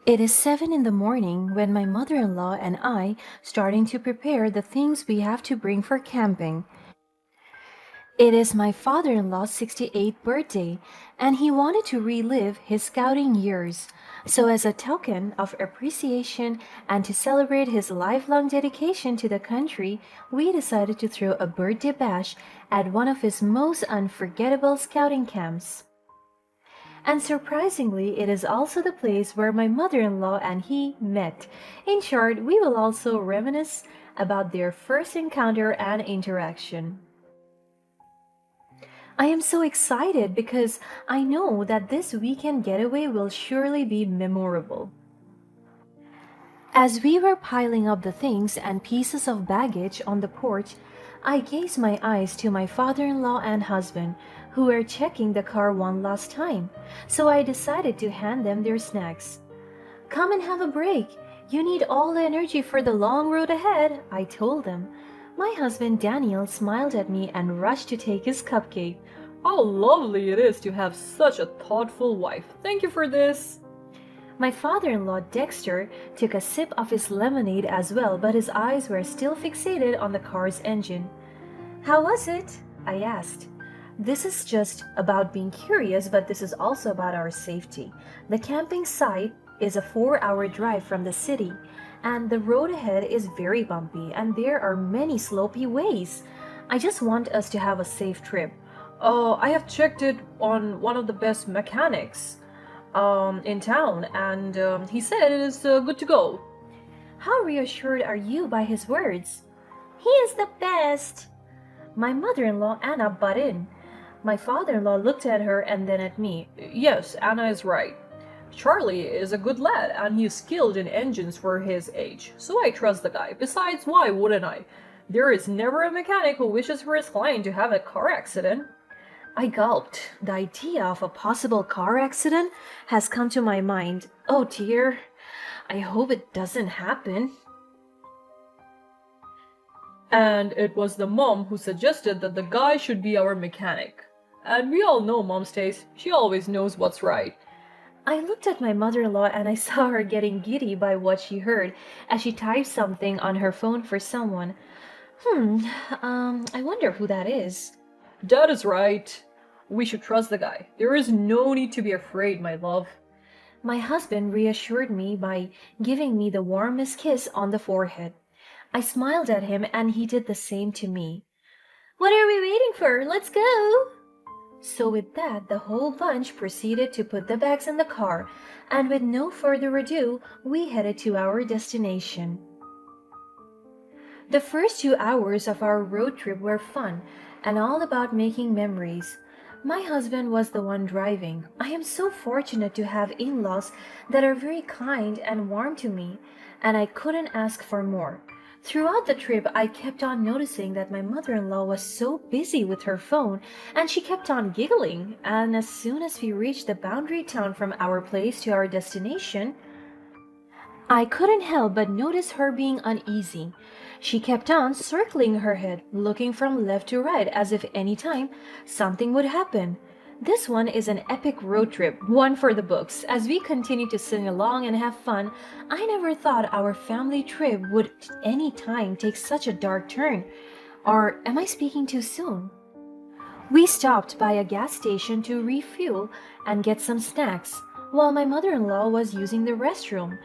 It is 7 in the morning when my mother-in-law and I starting to prepare the things we have to bring for camping. It is my father-in-law's 68th birthday, and he wanted to relive his scouting years. So as a token of appreciation and to celebrate his lifelong dedication to the country, we decided to throw a birthday bash at one of his most unforgettable scouting camps. And surprisingly, it is also the place where my mother in law and he met. In short, we will also reminisce about their first encounter and interaction. I am so excited because I know that this weekend getaway will surely be memorable. As we were piling up the things and pieces of baggage on the porch, I gazed my eyes to my father-in-law and husband, who were checking the car one last time, so I decided to hand them their snacks. Come and have a break. You need all the energy for the long road ahead, I told them. My husband Daniel smiled at me and rushed to take his cupcake. How lovely it is to have such a thoughtful wife. Thank you for this. My father-in-law Dexter took a sip of his lemonade as well, but his eyes were still fixated on the car's engine. How was it? I asked. This is just about being curious, but this is also about our safety. The camping site is a 4-hour drive from the city, and the road ahead is very bumpy, and there are many slopey ways. I just want us to have a safe trip. I have checked it on one of the best mechanics in town, and he said it is good to go. How reassured are you by his words? He is the best. My mother-in-law Anna butt in. My father-in-law looked at her and then at me. Yes, Anna is right. Charlie is a good lad and he is skilled in engines for his age, so I trust the guy. Besides, why wouldn't I? There is never a mechanic who wishes for his client to have a car accident. I gulped. The idea of a possible car accident has come to my mind. Oh dear, I hope it doesn't happen. And it was the mom who suggested that the guy should be our mechanic. And we all know mom's taste. She always knows what's right. I looked at my mother-in-law and I saw her getting giddy by what she heard as she typed something on her phone for someone. I wonder who that is. Dad is right. We should trust the guy. There is no need to be afraid, my love. My husband reassured me by giving me the warmest kiss on the forehead. I smiled at him and he did the same to me. What are we waiting for? Let's go! So with that, the whole bunch proceeded to put the bags in the car, and with no further ado, we headed to our destination. The first 2 hours of our road trip were fun and all about making memories. My husband was the one driving. I am so fortunate to have in-laws that are very kind and warm to me, and I couldn't ask for more. Throughout the trip, I kept on noticing that my mother-in-law was so busy with her phone, and she kept on giggling. And as soon as we reached the boundary town from our place to our destination, I couldn't help but notice her being uneasy. She kept on circling her head, looking from left to right as if any time something would happen. This one is an epic road trip, one for the books. As we continue to sing along and have fun, I never thought our family trip would at any time take such a dark turn. Or am I speaking too soon? We stopped by a gas station to refuel and get some snacks, while my mother-in-law was using the restroom.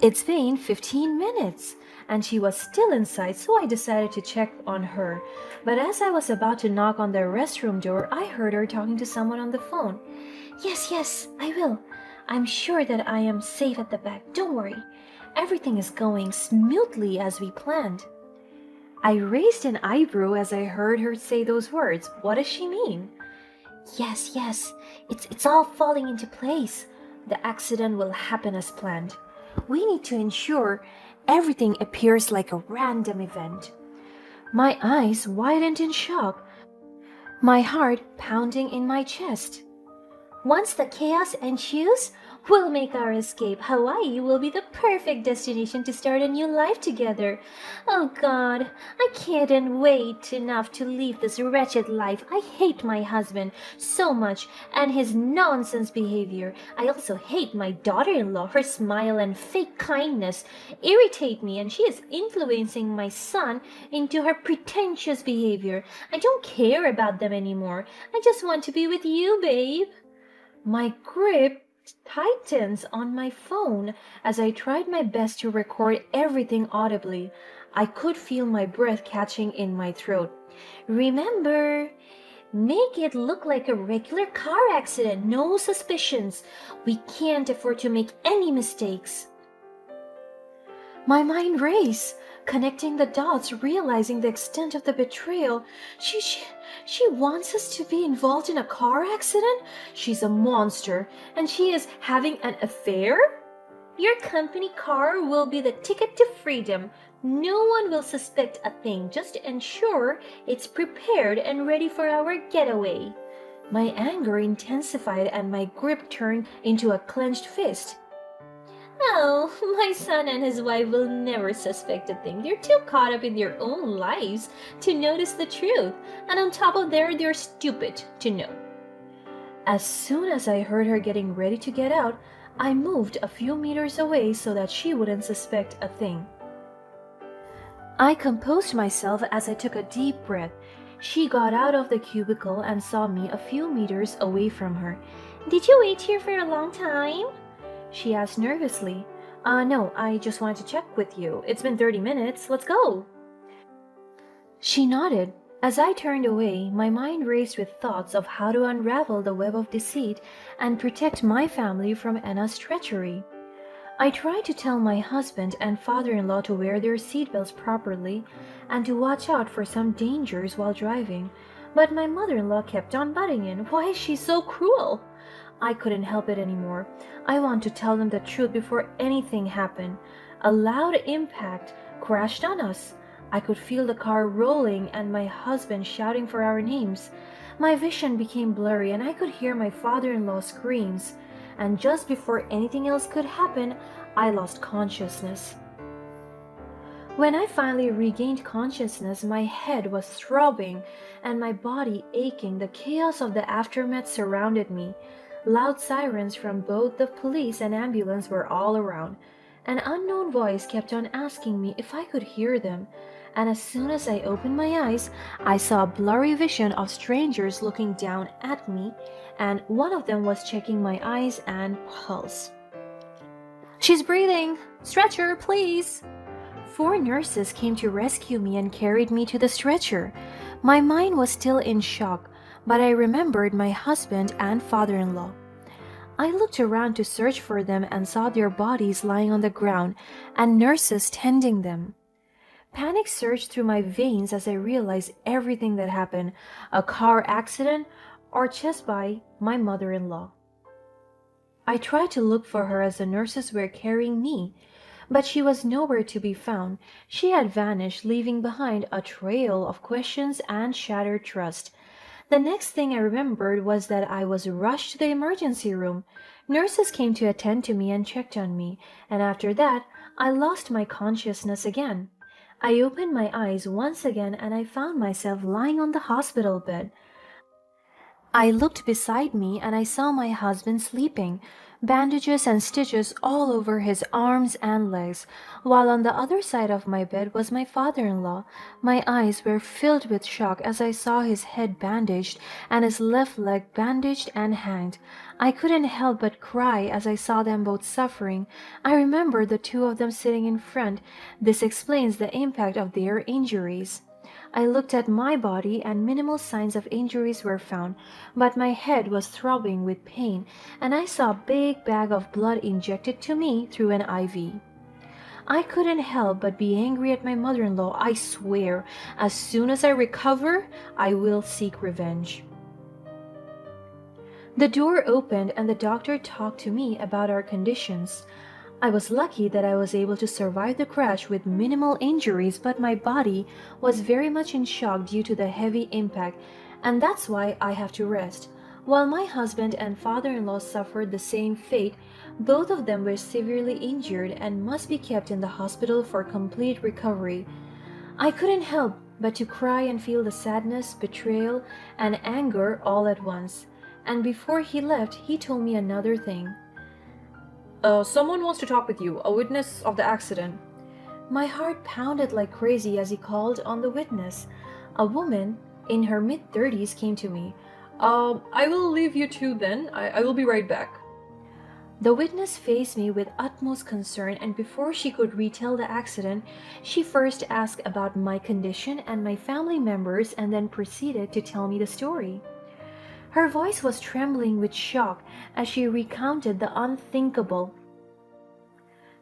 It's been 15 minutes, and she was still inside, so I decided to check on her. But as I was about to knock on the restroom door, I heard her talking to someone on the phone. Yes, I will. I'm sure that I am safe at the back. Don't worry. Everything is going smoothly as we planned. I raised an eyebrow as I heard her say those words. What does she mean? Yes. It's all falling into place. The accident will happen as planned. We need to ensure everything appears like a random event. My eyes widened in shock, my heart pounding in my chest. Once the chaos ensues, we'll make our escape. Hawaii will be the perfect destination to start a new life together. Oh God, I can't wait enough to leave this wretched life. I hate my husband so much and his nonsense behavior. I also hate my daughter-in-law. Her smile and fake kindness irritate me, and she is influencing my son into her pretentious behavior. I don't care about them anymore. I just want to be with you, babe. My grip tightens on my phone as I tried my best to record everything audibly. I could feel my breath catching in my throat. Remember, make it look like a regular car accident, no suspicions. We can't afford to make any mistakes. My mind raced, connecting the dots, realizing the extent of the betrayal. She wants us to be involved in a car accident? She's a monster, and she is having an affair? Your company car will be the ticket to freedom. No one will suspect a thing. Just ensure it's prepared and ready for our getaway. My anger intensified and my grip turned into a clenched fist. Oh, my son and his wife will never suspect a thing. They're too caught up in their own lives to notice the truth. And on top of that, they're stupid to know. As soon as I heard her getting ready to get out, I moved a few meters away so that she wouldn't suspect a thing. I composed myself as I took a deep breath. She got out of the cubicle and saw me a few meters away from her. Did you wait here for a long time? She asked nervously. No, I just wanted to check with you. It's been 30 minutes. Let's go. She nodded. As I turned away, my mind raced with thoughts of how to unravel the web of deceit and protect my family from Anna's treachery. I tried to tell my husband and father-in-law to wear their seatbelts properly and to watch out for some dangers while driving, but my mother-in-law kept on butting in. Why is she so cruel? I couldn't help it anymore. I want to tell them the truth before anything happened. A loud impact crashed on us. I could feel the car rolling and my husband shouting for our names. My vision became blurry and I could hear my father-in-law's screams. And just before anything else could happen, I lost consciousness. When I finally regained consciousness, my head was throbbing and my body aching. The chaos of the aftermath surrounded me. Loud sirens from both the police and ambulance were all around. An unknown voice kept on asking me if I could hear them, and as soon as I opened my eyes, I saw a blurry vision of strangers looking down at me, and one of them was checking my eyes and pulse. She's breathing! Stretcher, please! 4 nurses came to rescue me and carried me to the stretcher. My mind was still in shock, but I remembered my husband and father-in-law. I looked around to search for them and saw their bodies lying on the ground and nurses tending them. Panic surged through my veins as I realized everything that happened, a car accident or just by my mother-in-law. I tried to look for her as the nurses were carrying me, but she was nowhere to be found. She had vanished, leaving behind a trail of questions and shattered trust. The next thing I remembered was that I was rushed to the emergency room. Nurses came to attend to me and checked on me, and after that, I lost my consciousness again. I opened my eyes once again and I found myself lying on the hospital bed. I looked beside me and I saw my husband sleeping, bandages and stitches all over his arms and legs, while on the other side of my bed was my father-in-law. My eyes were filled with shock as I saw his head bandaged and his left leg bandaged and hanged. I couldn't help but cry as I saw them both suffering. I remember the 2 of them sitting in front. This explains the impact of their injuries. I looked at my body and minimal signs of injuries were found, but my head was throbbing with pain and I saw a big bag of blood injected to me through an IV. I couldn't help but be angry at my mother-in-law. I swear, as soon as I recover, I will seek revenge. The door opened and the doctor talked to me about our conditions. I was lucky that I was able to survive the crash with minimal injuries, but my body was very much in shock due to the heavy impact, and that's why I have to rest. While my husband and father-in-law suffered the same fate, both of them were severely injured and must be kept in the hospital for complete recovery. I couldn't help but to cry and feel the sadness, betrayal, and anger all at once. And before he left, he told me another thing. Someone wants to talk with you, a witness of the accident. My heart pounded like crazy as he called on the witness. A woman in her mid-30s came to me. I will leave you two then. I will be right back. The witness faced me with utmost concern, and before she could retell the accident, she first asked about my condition and my family members and then proceeded to tell me the story. Her voice was trembling with shock as she recounted the unthinkable.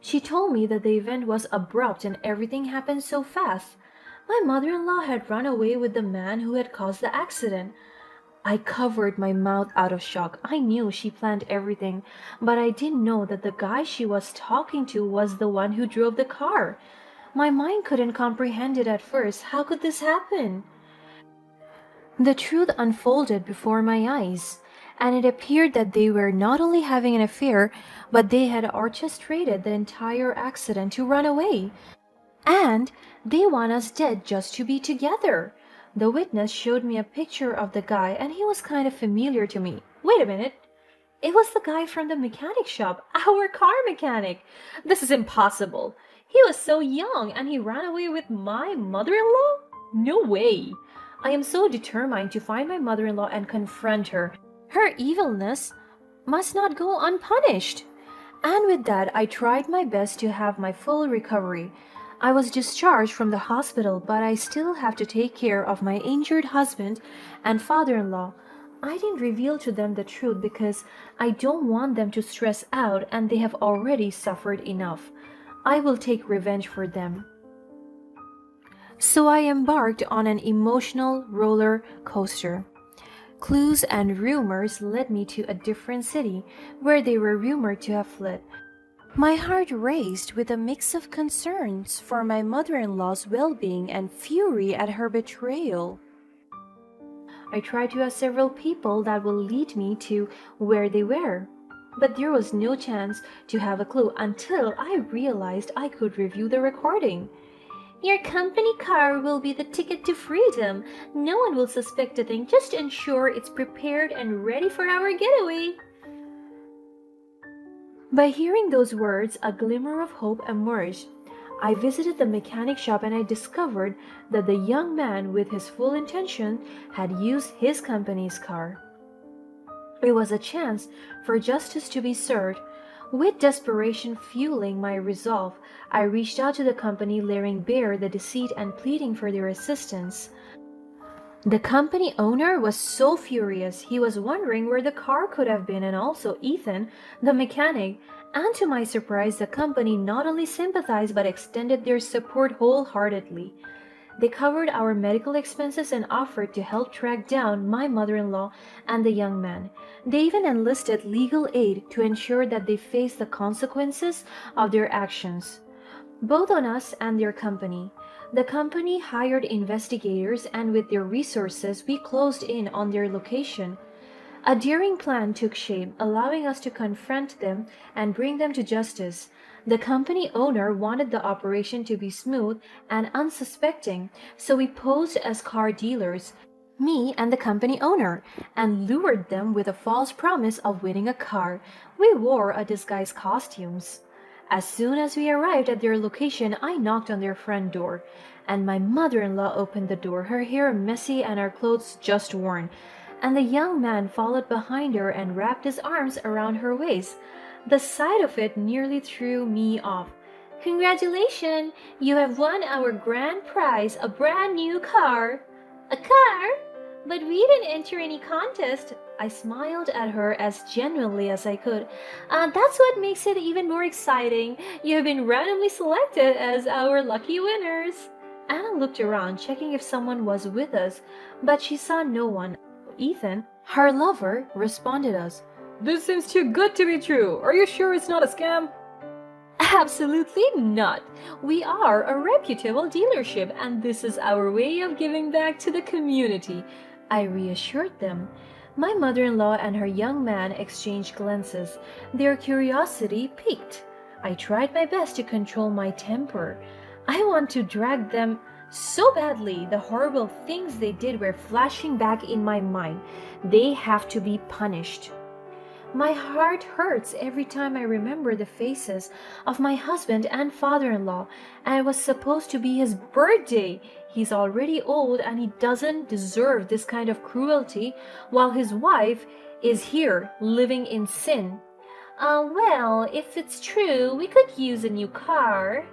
She told me that the event was abrupt and everything happened so fast. My mother-in-law had run away with the man who had caused the accident. I covered my mouth out of shock. I knew she planned everything, but I didn't know that the guy she was talking to was the one who drove the car. My mind couldn't comprehend it at first. How could this happen? The truth unfolded before my eyes, and it appeared that they were not only having an affair, but they had orchestrated the entire accident to run away. And they want us dead just to be together. The witness showed me a picture of the guy and he was kind of familiar to me. Wait a minute. It was the guy from the mechanic shop, our car mechanic. This is impossible. He was so young and he ran away with my mother-in-law? No way. I am so determined to find my mother-in-law and confront her. Her evilness must not go unpunished. And with that, I tried my best to have my full recovery. I was discharged from the hospital, but I still have to take care of my injured husband and father-in-law. I didn't reveal to them the truth because I don't want them to stress out and they have already suffered enough. I will take revenge for them. So I embarked on an emotional roller coaster. Clues and rumors led me to a different city where they were rumored to have fled. My heart raced with a mix of concerns for my mother-in-law's well-being and fury at her betrayal. I tried to ask several people that will lead me to where they were, but there was no chance to have a clue until I realized I could review the recording. Your company car will be the ticket to freedom. No one will suspect a thing. Just ensure it's prepared and ready for our getaway. By hearing those words, a glimmer of hope emerged. I visited the mechanic shop and I discovered that the young man, with his full intention, had used his company's car. It was a chance for justice to be served. With desperation fueling my resolve, I reached out to the company, laying bare the deceit and pleading for their assistance. The company owner was so furious, he was wondering where the car could have been, and also Ethan, the mechanic. And to my surprise, the company not only sympathized but extended their support wholeheartedly. They covered our medical expenses and offered to help track down my mother-in-law and the young man. They even enlisted legal aid to ensure that they face the consequences of their actions, both on us and their company. The company hired investigators, and with their resources, we closed in on their location. A daring plan took shape, allowing us to confront them and bring them to justice. The company owner wanted the operation to be smooth and unsuspecting, so we posed as car dealers, me and the company owner, and lured them with a false promise of winning a car. We wore a disguised costumes. As soon as we arrived at their location, I knocked on their front door, and my mother-in-law opened the door, her hair messy and her clothes just worn, and the young man followed behind her and wrapped his arms around her waist. The sight of it nearly threw me off. Congratulations! You have won our grand prize, a brand new car. A car? But we didn't enter any contest. I smiled at her as genuinely as I could. That's what makes it even more exciting. You have been randomly selected as our lucky winners. Anna looked around, checking if someone was with us, but she saw no one. Ethan, her lover, responded us. This seems too good to be true. Are you sure it's not a scam? Absolutely not. We are a reputable dealership, and this is our way of giving back to the community, I reassured them. My mother-in-law and her young man exchanged glances, their curiosity piqued. I tried my best to control my temper. I want to drag them so badly. The horrible things they did were flashing back in my mind. They have to be punished. My heart hurts every time I remember the faces of my husband and father-in-law, and it was supposed to be his birthday. He's already old and he doesn't deserve this kind of cruelty while his wife is here living in sin. Well, if it's true, we could use a new car.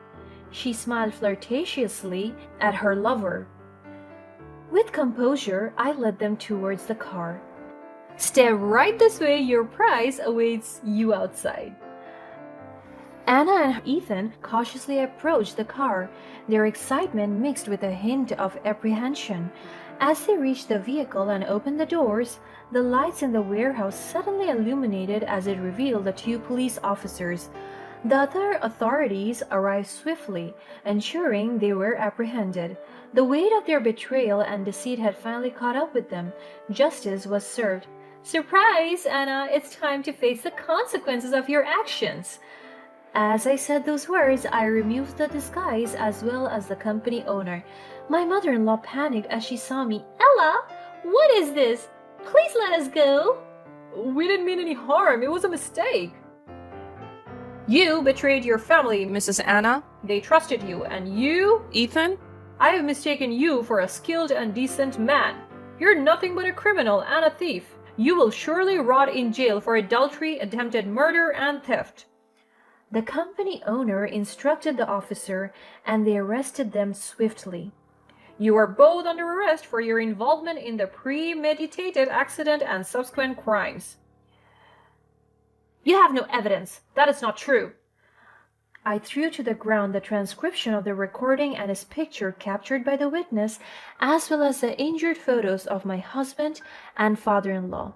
She smiled flirtatiously at her lover. With composure, I led them towards the car. Step right this way, your prize awaits you outside. Anna and Ethan cautiously approached the car, their excitement mixed with a hint of apprehension. As they reached the vehicle and opened the doors, the lights in the warehouse suddenly illuminated as it revealed the two police officers. The other authorities arrived swiftly, ensuring they were apprehended. The weight of their betrayal and deceit had finally caught up with them. Justice was served. Surprise, Anna! It's time to face the consequences of your actions. As I said those words, I removed the disguise as well as the company owner. My mother-in-law panicked as she saw me. Ella, what is this? Please let us go. We didn't mean any harm. It was a mistake. You betrayed your family, Mrs. Anna. They trusted you, and you, Ethan, I have mistaken you for a skilled and decent man. You're nothing but a criminal and a thief. You will surely rot in jail for adultery, attempted murder, and theft. The company owner instructed the officer, and they arrested them swiftly. You are both under arrest for your involvement in the premeditated accident and subsequent crimes. You have no evidence. That is not true. I threw to the ground the transcription of the recording and his picture captured by the witness, as well as the injured photos of my husband and father-in-law.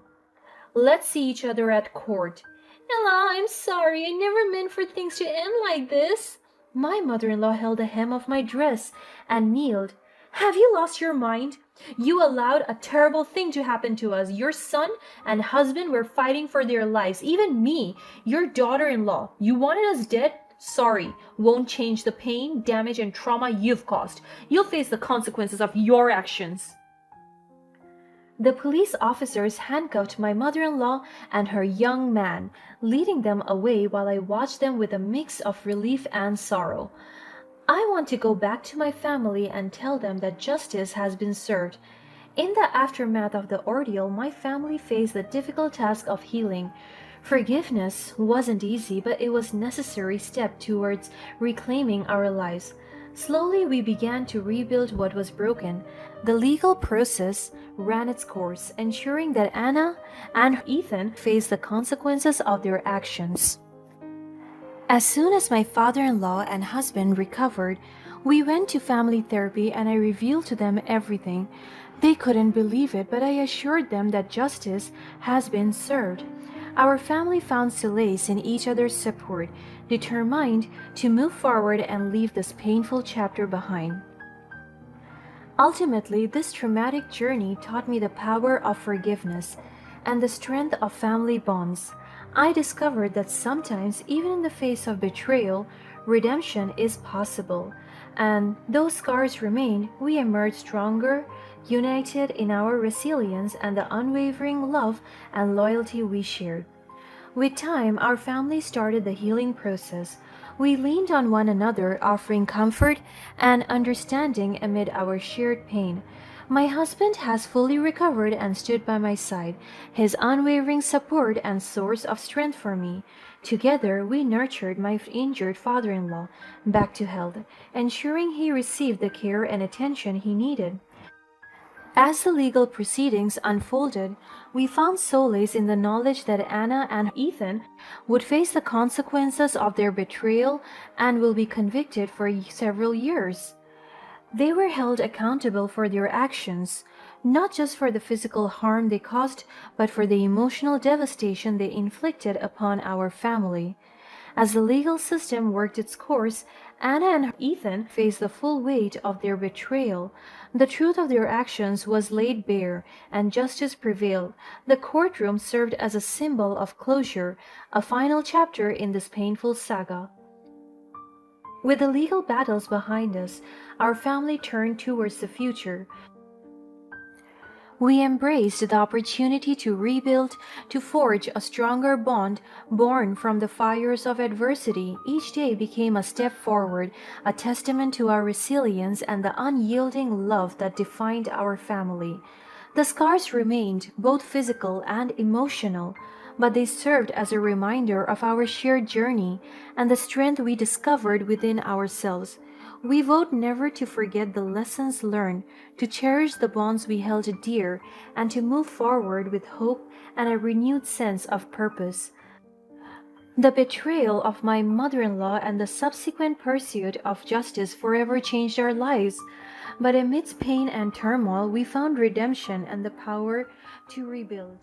Let's see each other at court. Ella, I'm sorry. I never meant for things to end like this. My mother-in-law held the hem of my dress and kneeled. Have you lost your mind? You allowed a terrible thing to happen to us. Your son and husband were fighting for their lives. Even me, your daughter-in-law. You wanted us dead? Sorry, won't change the pain, damage, and trauma you've caused. You'll face the consequences of your actions. The police officers handcuffed my mother-in-law and her young man, leading them away while I watched them with a mix of relief and sorrow. I want to go back to my family and tell them that justice has been served. In the aftermath of the ordeal, my family faced the difficult task of healing. Forgiveness wasn't easy, but it was a necessary step towards reclaiming our lives. Slowly, we began to rebuild what was broken. The legal process ran its course, ensuring that Anna and Ethan faced the consequences of their actions. As soon as my father-in-law and husband recovered, we went to family therapy and I revealed to them everything. They couldn't believe it, but I assured them that justice has been served. Our family found solace in each other's support, determined to move forward and leave this painful chapter behind. Ultimately, this traumatic journey taught me the power of forgiveness and the strength of family bonds. I discovered that sometimes, even in the face of betrayal, redemption is possible. And though scars remain, we emerge stronger, united in our resilience and the unwavering love and loyalty we shared. With time, our family started the healing process. We leaned on one another, offering comfort and understanding amid our shared pain. My husband has fully recovered and stood by my side, his unwavering support and source of strength for me. Together, we nurtured my injured father-in-law back to health, ensuring he received the care and attention he needed. As the legal proceedings unfolded, we found solace in the knowledge that Anna and Ethan would face the consequences of their betrayal and will be convicted for several years. They were held accountable for their actions, not just for the physical harm they caused, but for the emotional devastation they inflicted upon our family. As the legal system worked its course, Anna and Ethan faced the full weight of their betrayal. The truth of their actions was laid bare, and justice prevailed. The courtroom served as a symbol of closure, a final chapter in this painful saga. With the legal battles behind us, our family turned towards the future. We embraced the opportunity to rebuild, to forge a stronger bond born from the fires of adversity. Each day became a step forward, a testament to our resilience and the unyielding love that defined our family. The scars remained, both physical and emotional, but they served as a reminder of our shared journey and the strength we discovered within ourselves. We vowed never to forget the lessons learned, to cherish the bonds we held dear, and to move forward with hope and a renewed sense of purpose. The betrayal of my mother-in-law and the subsequent pursuit of justice forever changed our lives. But amidst pain and turmoil, we found redemption and the power to rebuild.